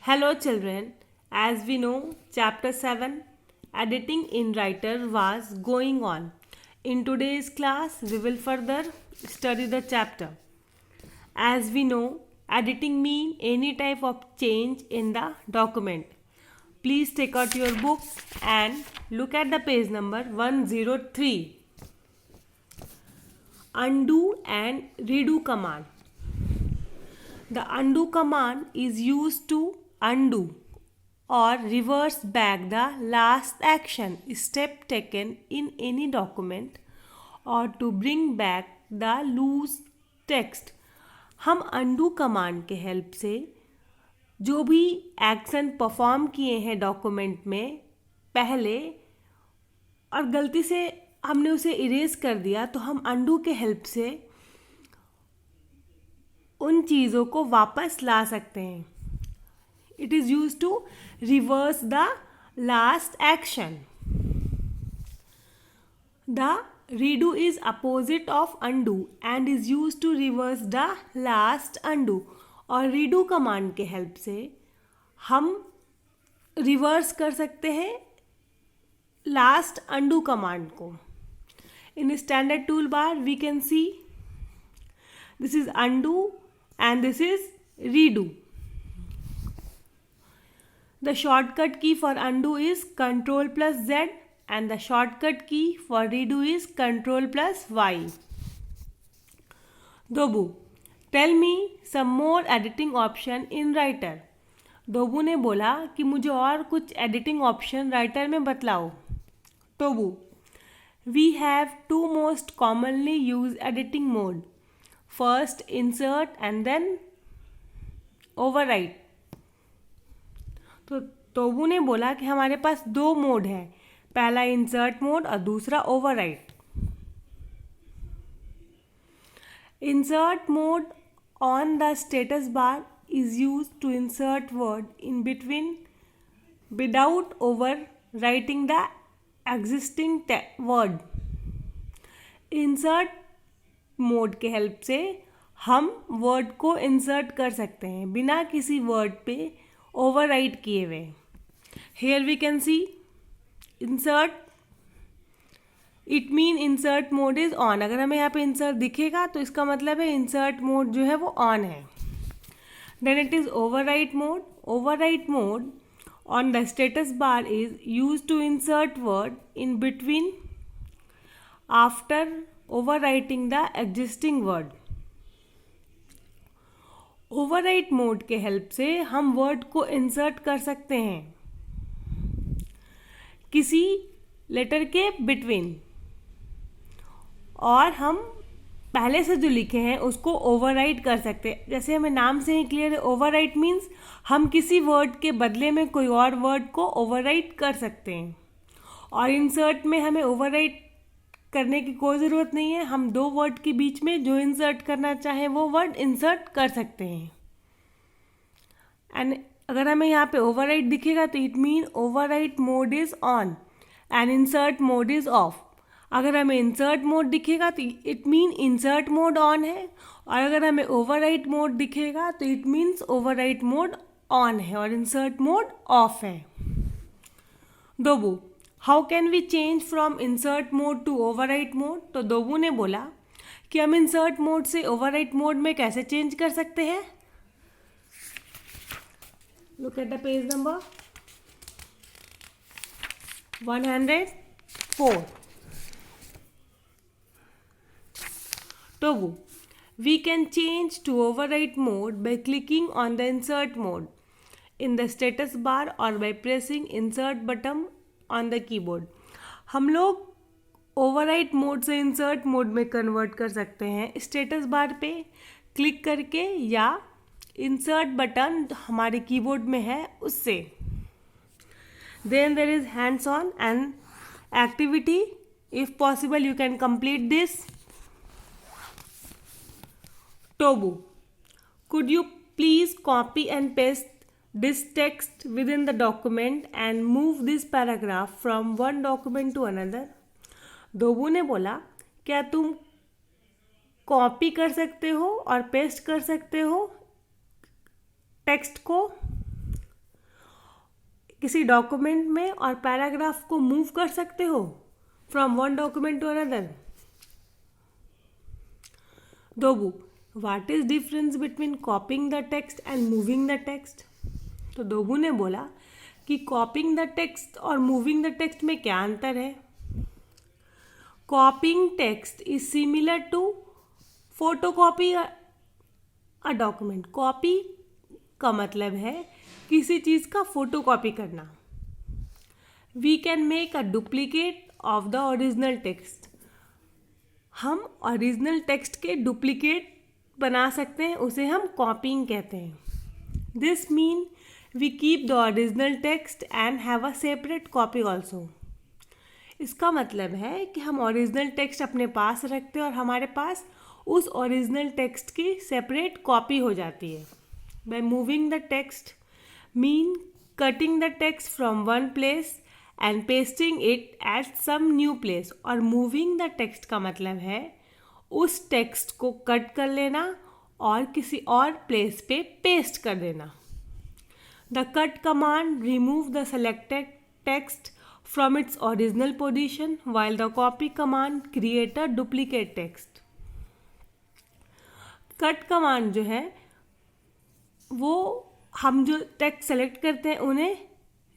Hello children, as we know, chapter 7 editing in writer was going on. In today's class, we will further study the chapter. As we know, editing means any type of change in the document. Please take out your book and look at the page number 103. Undo and redo command. The undo command is used to undo or reverse back the last action step taken in any document or to bring back the loose text. हम undo command के help से जो भी action perform किए हैं document में पहले और गलती से हमने उसे इरेज कर दिया तो हम undo के हेल्प से उन चीज़ों को वापस ला सकते हैं. It is use to reverse the last action. The redo is opposite of undo and is use to reverse the last undo. और रीडू कमांड के हेल्प से हम रिवर्स कर सकते हैं लास्ट अनडू कमांड को. In standard tool bar we can see this is undo and this is redo. The shortcut key for undo is Ctrl plus Z and the shortcut key for redo is Ctrl plus Y. Dobu, tell me some more editing option in writer. दोबू ने बोला कि मुझे और कुछ editing option writer में बतलाओ. दोबू, we have two most commonly used editing mode. First insert and then overwrite. तो तोबू ने बोला कि हमारे पास दो मोड है, पहला इंसर्ट मोड और दूसरा overwrite. Insert mode on the status bar is use to insert word in between without overwriting the existing word. Insert mode के हेल्प से हम वर्ड को इंसर्ट कर सकते हैं बिना किसी वर्ड पे ओवरराइट किए हुए. Here we can see insert. It mean insert mode is on. अगर हमें यहाँ पे इंसर्ट दिखेगा तो इसका मतलब है इंसर्ट मोड जो है वो ऑन है. Then it is overwrite mode. Overwrite mode on the status bar is use to insert word in between after overwriting the existing word. Overwrite mode के हेल्प से हम वर्ड को इंसर्ट कर सकते हैं किसी लेटर के बिटवीन और हम पहले से जो लिखे हैं उसको ओवरराइट कर सकते हैं. जैसे हमें नाम से ही क्लियर है, ओवरराइट मीन्स हम किसी वर्ड के बदले में कोई और वर्ड को ओवरराइट कर सकते हैं. और इंसर्ट में हमें ओवरराइट करने की कोई ज़रूरत नहीं है. हम दो वर्ड के बीच में जो इंसर्ट करना चाहें वो वर्ड इंसर्ट कर सकते हैं. एंड अगर हमें यहाँ पे ओवरराइट दिखेगा तो it mean overwrite mode is on and insert mode is off. अगर हमें इंसर्ट मोड दिखेगा तो it mean insert mode on है और अगर हमें ओवरराइट मोड दिखेगा तो it means overwrite mode on है और इंसर्ट मोड ऑफ है. Dobu, how can we change from insert mode to overwrite mode. तो दोबू ने बोला कि हम इंसर्ट मोड से ओवरराइट मोड में कैसे चेंज कर सकते हैं. Look at the page number 104. दोबू, we can change to overwrite mode by clicking on the insert mode in the status bar or by pressing insert button on the keyboard. हम लोग overwrite mode से insert mode में convert कर सकते हैं status bar पे click करके या इंसर्ट बटन हमारे कीबोर्ड में है उससे. Then there is hands on and activity. If possible you can complete this. Tobu, could you please copy and paste this text within the document and move this paragraph from one document to another. दोबू ने बोला क्या तुम copy कर सकते हो और paste कर सकते हो टेक्स्ट को. किसी डॉक्यूमेंट में और पैराग्राफ को मूव कर सकते हो from one document to another. Dobu, what is difference between copying the text and moving the text? तो दोबू ने बोला कि कॉपिंग द टेक्स्ट और मूविंग द टेक्स्ट में क्या अंतर है। Copying text is similar to photocopy a document. Copy का मतलब है किसी चीज़ का फोटोकॉपी करना। We can make a duplicate of the original text. हम ओरिजिनल टेक्स्ट के डुप्लीकेट बना सकते हैं, उसे हम कॉपिंग कहते हैं। This mean we keep the original text and have a separate copy also. इसका मतलब है कि हम ओरिजिनल टेक्स्ट अपने पास रखते हैं और हमारे पास उस ओरिजिनल टेक्स्ट की सेपरेट कॉपी हो जाती है। By moving the text mean cutting the text from one place and pasting it at some new place. और मूविंग द टेक्स्ट का मतलब है उस टेक्स्ट को कट कर लेना और किसी और प्लेस पे पेस्ट कर देना। The cut command remove the selected text from its original position while the copy command create a duplicate text। Cut command जो है वो हम जो टेक्स्ट सेलेक्ट करते हैं उन्हें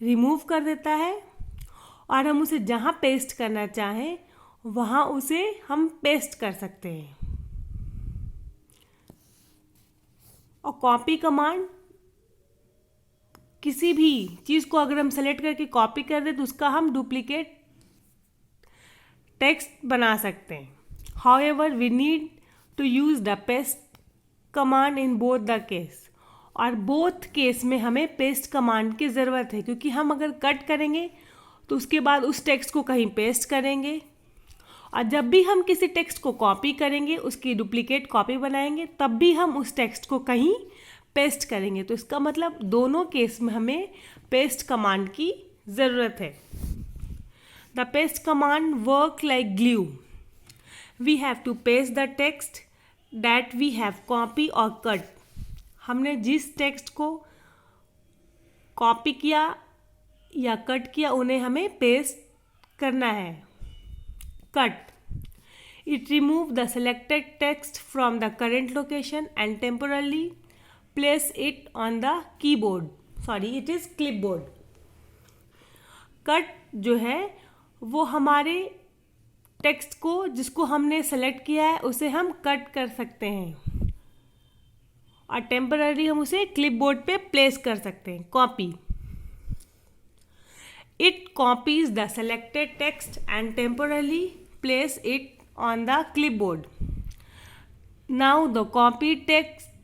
रिमूव कर देता है और हम उसे जहाँ पेस्ट करना चाहें वहाँ उसे हम पेस्ट कर सकते हैं। और कॉपी कमांड किसी भी चीज़ को अगर हम सेलेक्ट करके कॉपी कर दें तो उसका हम डुप्लीकेट टेक्स्ट बना सकते हैं। However we need to use the paste command in both the case. और बोथ केस में हमें पेस्ट कमांड की ज़रूरत है, क्योंकि हम अगर कट करेंगे तो उसके बाद उस टेक्स्ट को कहीं पेस्ट करेंगे और जब भी हम किसी टेक्स्ट को कॉपी करेंगे, उसकी डुप्लीकेट कॉपी बनाएंगे, तब भी हम उस टेक्स्ट को कहीं पेस्ट करेंगे। तो इसका मतलब दोनों केस में हमें पेस्ट कमांड की ज़रूरत है। The paste command work like glue. We have to paste the text that we have copy और कट। हमने जिस टेक्स्ट को कॉपी किया या कट किया उन्हें हमें पेस्ट करना है। Cut, it remove the selected text from the current location and temporarily place it on the keyboard, sorry it is clipboard। Cut जो है वो हमारे टेक्स्ट को जिसको हमने सेलेक्ट किया है उसे हम कट कर सकते हैं और टेम्पररी हम उसे क्लिपबोर्ड पे प्लेस कर सकते हैं। Copy, it copies the selected text and temporarily place it on the clipboard. Now the copy text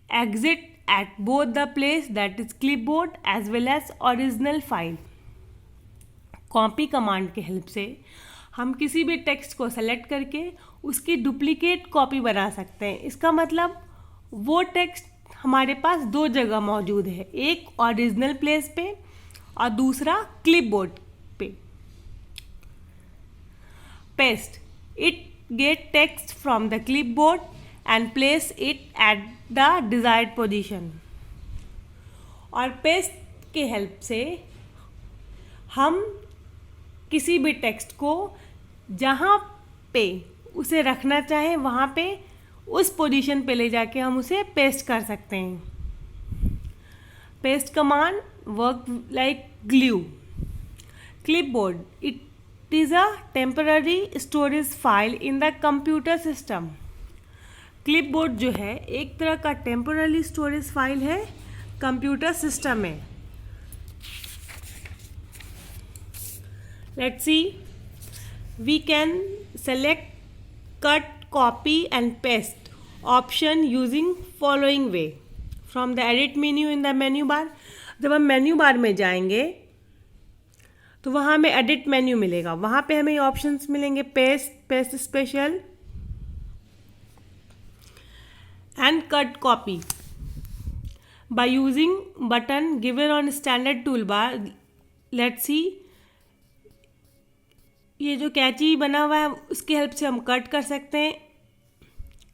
exit at both the place that is clipboard as well as original file। Copy command के help से हम किसी भी text को select करके उसकी duplicate copy बना सकते हैं। इसका मतलब वो टेक्स्ट हमारे पास दो जगह मौजूद है, एक ओरिजिनल प्लेस पे और दूसरा क्लिपबोर्ड पे। Paste, it get text from the clipboard and place it at the desired position. और पेस्ट के हेल्प से हम किसी भी टेक्स्ट को जहाँ पे उसे रखना चाहें वहाँ पे उस पोजीशन पे ले जाके हम उसे पेस्ट कर सकते हैं। Paste command work like glue. Clipboard, it is a temporary storage file in the computer system. Clipboard जो है एक तरह का टेम्पोररी स्टोरेज फाइल है कंप्यूटर सिस्टम में। Let's see, we can select cut, copy and paste option using following way from the edit menu in the menu bar. जब हम menu bar में जाएंगे तो वहाँ हमें एडिट मेन्यू मिलेगा, वहाँ पे हमें ऑप्शंस मिलेंगे paste, paste special and cut copy by using button given on standard toolbar। let's see, ये जो कैची बना हुआ है उसकी हेल्प से हम कट कर सकते हैं,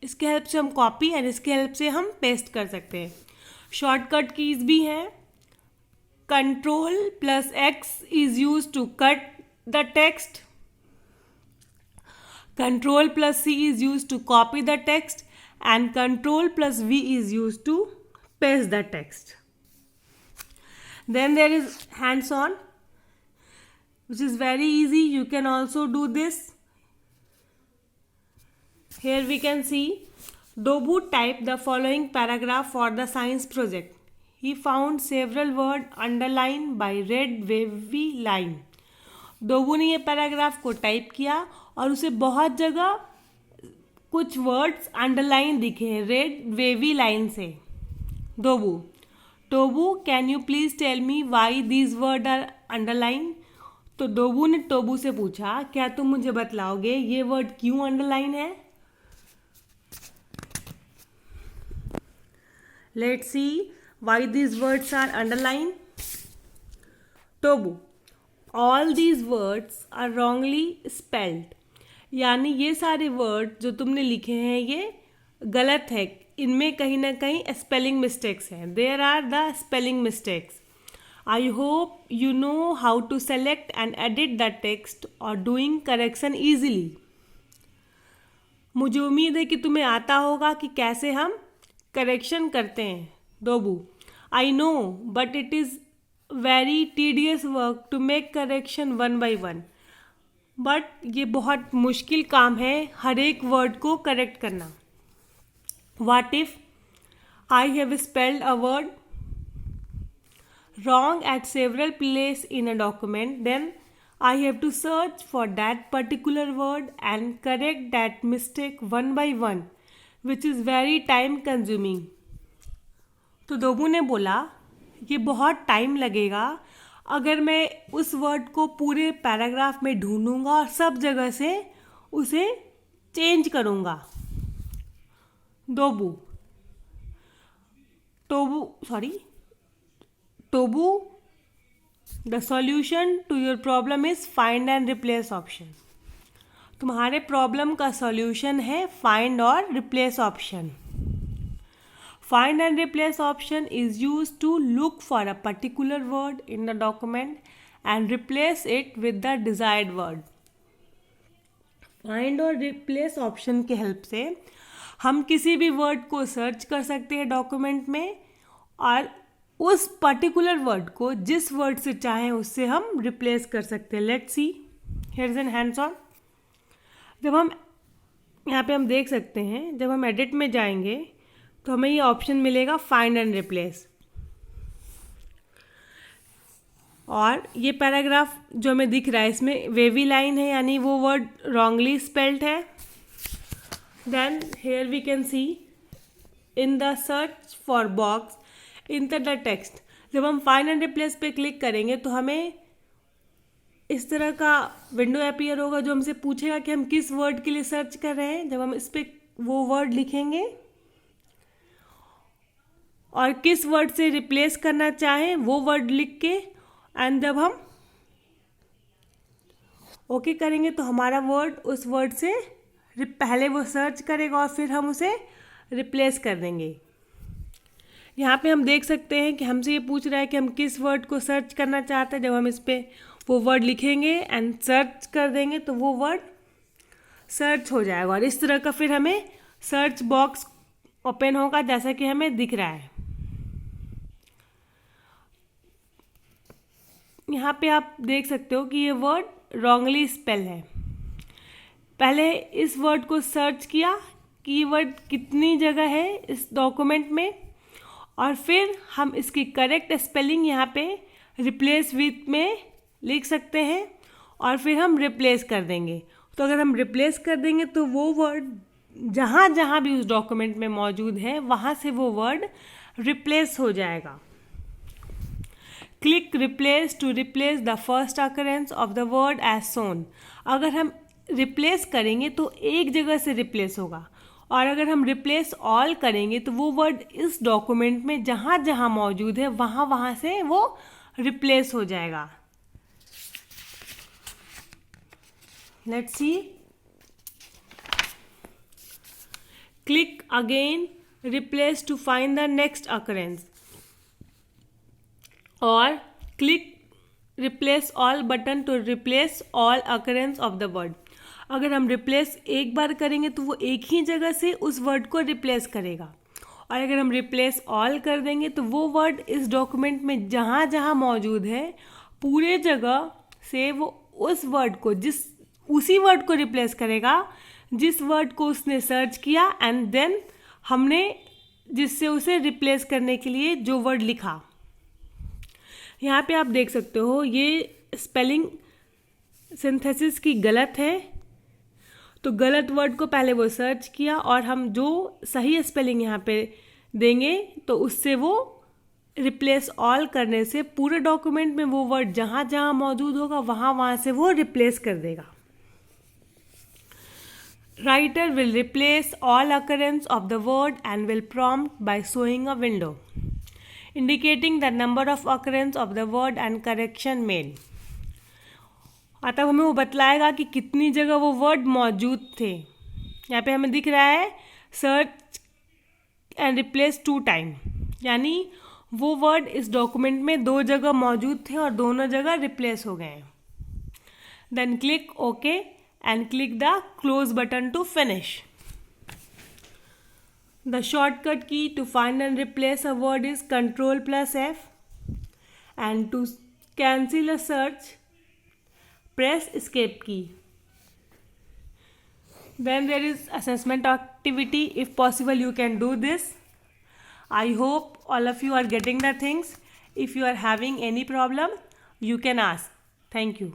इसके हेल्प से हम कॉपी और इसके हेल्प से हम पेस्ट कर सकते हैं। शॉर्टकट कीज भी हैं Control plus X is used to cut the text. Control plus C is used to copy the text, and Control plus V is used to paste the text. Then there is hands-on, which is very easy. You can also do this. Here we can see Dobu typed the following paragraph for the science project. He found several words underlined by red wavy line. डोबू ने ये paragraph को type किया और उसे बहुत जगह कुछ words underline दिखे हैं रेड वेवी लाइन से. Dobu, Tobu can you please tell me why these word are underline. तो डोबू ने टोबू से पूछा, क्या तुम मुझे बतलाओगे ये वर्ड क्यों अंडरलाइन है. Let's see why these words are underline. Tobu, all these words are wrongly spelled. यानी ये सारे वर्ड जो तुमने लिखे हैं ये गलत है, इनमें कहीं ना कहीं स्पेलिंग मिस्टेक्स हैं. There are the spelling mistakes. I hope you know how to select and edit the text और डूइंग करेक्शन ईजिली. मुझे उम्मीद है कि तुम्हें आता होगा कि कैसे हम करेक्शन करते हैं. Dobu, I know but it is very tedious work to make correction one by one. बट ये बहुत मुश्किल काम है हर एक वर्ड को करेक्ट करना. What if I have spelled a word wrong at several places in a document, then I have to search for that particular word and correct that mistake one by one, which is very time consuming. तो डोबू ने बोला ये बहुत time लगेगा अगर मैं उस word को पूरे पैराग्राफ में ढूंढूंगा और सब जगह से उसे चेंज करूंगा. Tobu, the solution to your problem is find and replace option. तुम्हारे प्रॉब्लम का सॉल्यूशन है फाइंड और replace option. Find and replace option is used to look for a particular word in the document and replace it with the desired word. Find और replace option के help से हम किसी भी word को search कर सकते हैं डॉक्यूमेंट में और उस पर्टिकुलर वर्ड को जिस वर्ड से चाहें उससे हम रिप्लेस कर सकते हैं. Let's see, here is an hands on. जब हम यहाँ पे हम देख सकते हैं, जब हम एडिट में जाएंगे तो हमें ये ऑप्शन मिलेगा फाइंड एंड रिप्लेस. और ये पैराग्राफ जो हमें दिख रहा है इसमें वेवी लाइन है यानी वो वर्ड रॉन्गली स्पेल्ड है. Then here we can see in the search for box enter the text. जब हम फाइंड एंड रिप्लेस पे क्लिक करेंगे तो हमें इस तरह का विंडो अपीयर होगा जो हमसे पूछेगा कि हम किस वर्ड के लिए सर्च कर रहे हैं. जब हम इस पर वो वर्ड लिखेंगे और किस वर्ड से रिप्लेस करना चाहें वो वर्ड लिख के एंड जब हम ओके करेंगे तो हमारा वर्ड उस वर्ड से पहले वो सर्च करेगा और फिर हम उसे रिप्लेस कर देंगे. यहाँ पे हम देख सकते हैं कि हमसे ये पूछ रहा है कि हम किस वर्ड को सर्च करना चाहते हैं. जब हम इस पर वो वर्ड लिखेंगे एंड सर्च कर देंगे तो वो वर्ड सर्च हो जाएगा और इस तरह का फिर हमें सर्च बॉक्स ओपन होगा जैसा कि हमें दिख रहा है. यहाँ पे आप देख सकते हो कि ये वर्ड रॉन्गली स्पेल है. पहले इस वर्ड को सर्च किया कि ये वर्ड कितनी जगह है इस डॉक्यूमेंट में और फिर हम इसकी करेक्ट स्पेलिंग यहाँ पे रिप्लेस विथ में लिख सकते हैं और फिर हम रिप्लेस कर देंगे. तो अगर हम रिप्लेस कर देंगे तो वो वर्ड जहाँ जहाँ भी उस डॉक्यूमेंट में मौजूद है वहाँ से वो वर्ड रिप्लेस हो जाएगा. Click replace to replace the first occurrence of the word as shown. अगर हम रिप्लेस करेंगे तो एक जगह से रिप्लेस होगा और अगर हम रिप्लेस ऑल करेंगे तो वो वर्ड इस डॉक्यूमेंट में जहाँ जहाँ मौजूद है वहाँ वहाँ से वो रिप्लेस हो जाएगा. Let's see. Click again replace to find the next occurrence. और click replace all button to replace all occurrence of the word. अगर हम रिप्लेस एक बार करेंगे तो वो एक ही जगह से उस वर्ड को रिप्लेस करेगा, और अगर हम रिप्लेस ऑल कर देंगे तो वो वर्ड इस डॉक्यूमेंट में जहाँ जहाँ मौजूद है पूरे जगह से वो उस वर्ड को उसी वर्ड को रिप्लेस करेगा जिस वर्ड को उसने सर्च किया, एंड देन हमने जिससे उसे रिप्लेस करने के लिए जो वर्ड लिखा। यहाँ पे आप देख सकते हो ये स्पेलिंग सिंथेसिस की गलत है, तो गलत वर्ड को पहले वो सर्च किया और हम जो सही स्पेलिंग यहाँ पे देंगे तो उससे वो रिप्लेस ऑल करने से पूरे डॉक्यूमेंट में वो वर्ड जहाँ जहाँ मौजूद होगा वहाँ से वो रिप्लेस कर देगा। Writer will replace all occurrence of the word and will prompt by showing a window indicating the number of occurrence of the word and correction made. तब हमें वो बतलाएगा कि कितनी जगह वो वर्ड मौजूद थे। यहाँ पे हमें दिख रहा है सर्च एंड रिप्लेस 2 टाइम, यानी वो वर्ड इस डॉक्यूमेंट में 2 जगह मौजूद थे और दोनों जगह रिप्लेस हो गए हैं। Then click okay and click the close button to finish. The shortcut key to find and replace a word is Ctrl+F, and to cancel a search, press escape key. Then there is assessment activity. If possible, you can do this. I hope all of you are getting the things. If you are having any problem, you can ask. Thank you.